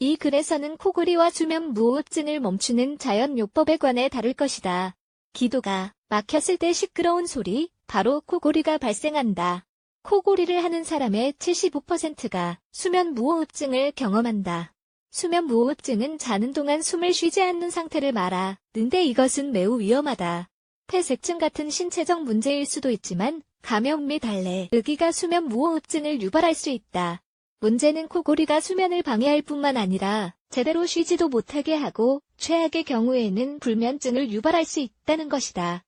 이 글에서는 코골이와 수면 무호흡증을 멈추는 자연요법에 관해 다룰 것이다. 기도가 막혔을 때 시끄러운 소리, 바로 코골이가 발생한다. 코골이를 하는 사람의 75%가 수면 무호흡증을 경험한다. 수면 무호흡증은 자는 동안 숨을 쉬지 않는 상태를 말하는데 이것은 매우 위험하다. 폐쇄증 같은 신체적 문제일 수도 있지만 감염 및 알레르기가 수면 무호흡증을 유발할 수 있다. 문제는 코골이가 수면을 방해할 뿐만 아니라 제대로 쉬지도 못하게 하고 최악의 경우에는 불면증을 유발할 수 있다는 것이다.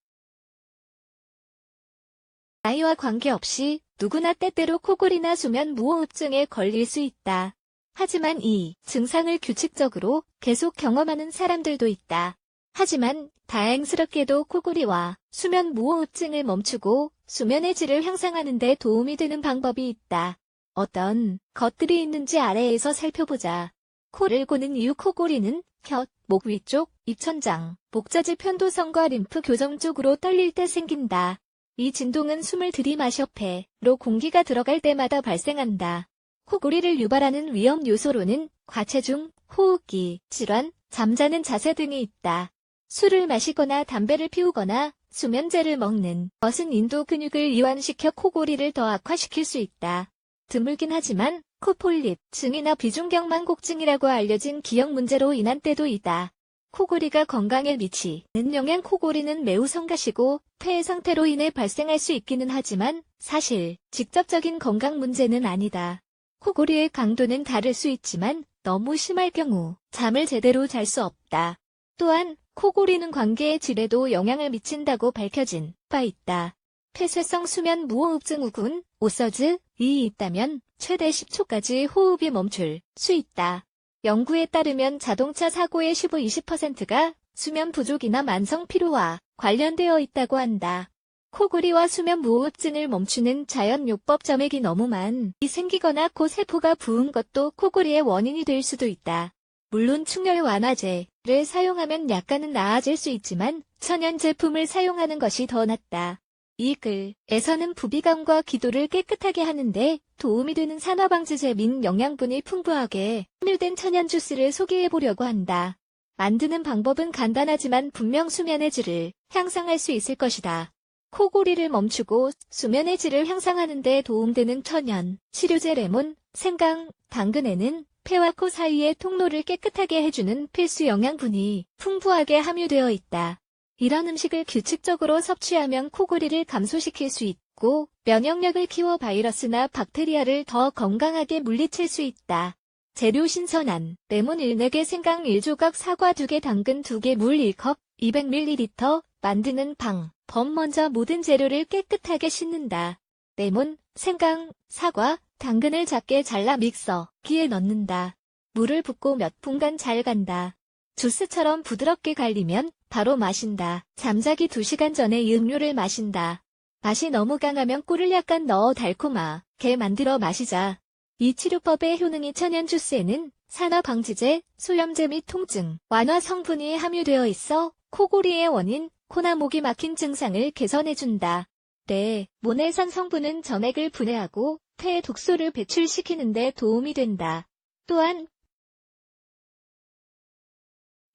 나이와 관계없이 누구나 때때로 코골이나 수면 무호흡증에 걸릴 수 있다. 하지만 이 증상을 규칙적으로 계속 경험하는 사람들도 있다. 하지만 다행스럽게도 코골이와 수면 무호흡증을 멈추고 수면의 질을 향상하는 데 도움이 되는 방법이 있다. 어떤 것들이 있는지 아래에서 살펴보자. 코를 고는 이유. 코골이는 혀, 목 위쪽, 입천장, 목젖의 편도성과 림프 교정 쪽으로 떨릴 때 생긴다. 이 진동은 숨을 들이마셔 폐로 공기가 들어갈 때마다 발생한다. 코골이를 유발하는 위험 요소로는 과체중, 호흡기, 질환, 잠자는 자세 등이 있다. 술을 마시거나 담배를 피우거나 수면제를 먹는 것은 인도 근육을 이완시켜 코골이를 더 악화시킬 수 있다. 드물긴 하지만 코폴립 증이나 비중경망곡증이라고 알려진 기억 문제로 인한 때도 있다. 코골이가 건강에 미치는 영향. 코골이는 매우 성가시고 폐의 상태로 인해 발생할 수 있기는 하지만 사실 직접적인 건강 문제는 아니다. 코골이의 강도는 다를 수 있지만 너무 심할 경우 잠을 제대로 잘 수 없다. 또한 코골이는 관계의 질에도 영향을 미친다고 밝혀진 바 있다. 폐쇄성 수면 무호흡증 우군, 오서즈이 있다면 최대 10초까지 호흡이 멈출 수 있다. 연구에 따르면 자동차 사고의 15-20%가 수면 부족이나 만성 피로와 관련되어 있다고 한다. 코골이와 수면 무호흡증을 멈추는 자연요법. 점액이 너무 많이 생기거나 코 세포가 부은 것도 코골이의 원인이 될 수도 있다. 물론 충혈 완화제를 사용하면 약간은 나아질 수 있지만 천연 제품을 사용하는 것이 더 낫다. 이 글에서는 부비감과 기도를 깨끗하게 하는데 도움이 되는 산화방지제 및 영양분이 풍부하게 함유된 천연 주스를 소개해보려고 한다. 만드는 방법은 간단하지만 분명 수면의 질을 향상할 수 있을 것이다. 코골이를 멈추고 수면의 질을 향상하는 데 도움되는 천연 치료제 레몬, 생강, 당근에는 폐와 코 사이의 통로를 깨끗하게 해주는 필수 영양분이 풍부하게 함유되어 있다. 이런 음식을 규칙적으로 섭취하면 코골이를 감소시킬 수 있고 면역력을 키워 바이러스나 박테리아를 더 건강하게 물리칠 수 있다. 재료 신선한 레몬 1-4개, 생강 1조각, 사과 2개, 당근 2개, 물 1컵, 200ml. 만드는 방법. 먼저 모든 재료를 깨끗하게 씻는다. 레몬, 생강, 사과, 당근을 작게 잘라 믹서기에 넣는다. 물을 붓고 몇 분간 잘 간다. 주스처럼 부드럽게 갈리면 바로 마신다. 잠자기 2시간 전에 이 음료를 마신다. 맛이 너무 강하면 꿀을 약간 넣어 달콤하게 만들어 마시자. 이 치료법의 효능이 천연 주스에는 산화방지제, 소염제 및 통증 완화 성분이 함유되어 있어 코골이의 원인, 코나 목이 막힌 증상을 개선해준다. 레몬의 성분은 점액을 분해하고 폐의 독소를 배출시키는 데 도움이 된다. 또한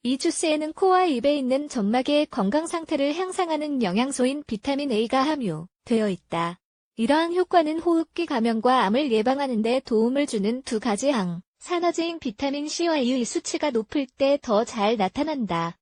이 주스에는 코와 입에 있는 점막의 건강 상태를 향상하는 영양소인 비타민 A가 함유되어 있다. 이러한 효과는 호흡기 감염과 암을 예방하는 데 도움을 주는 두 가지 항산화제인 비타민 C와 E의 수치가 높을 때 더 잘 나타난다.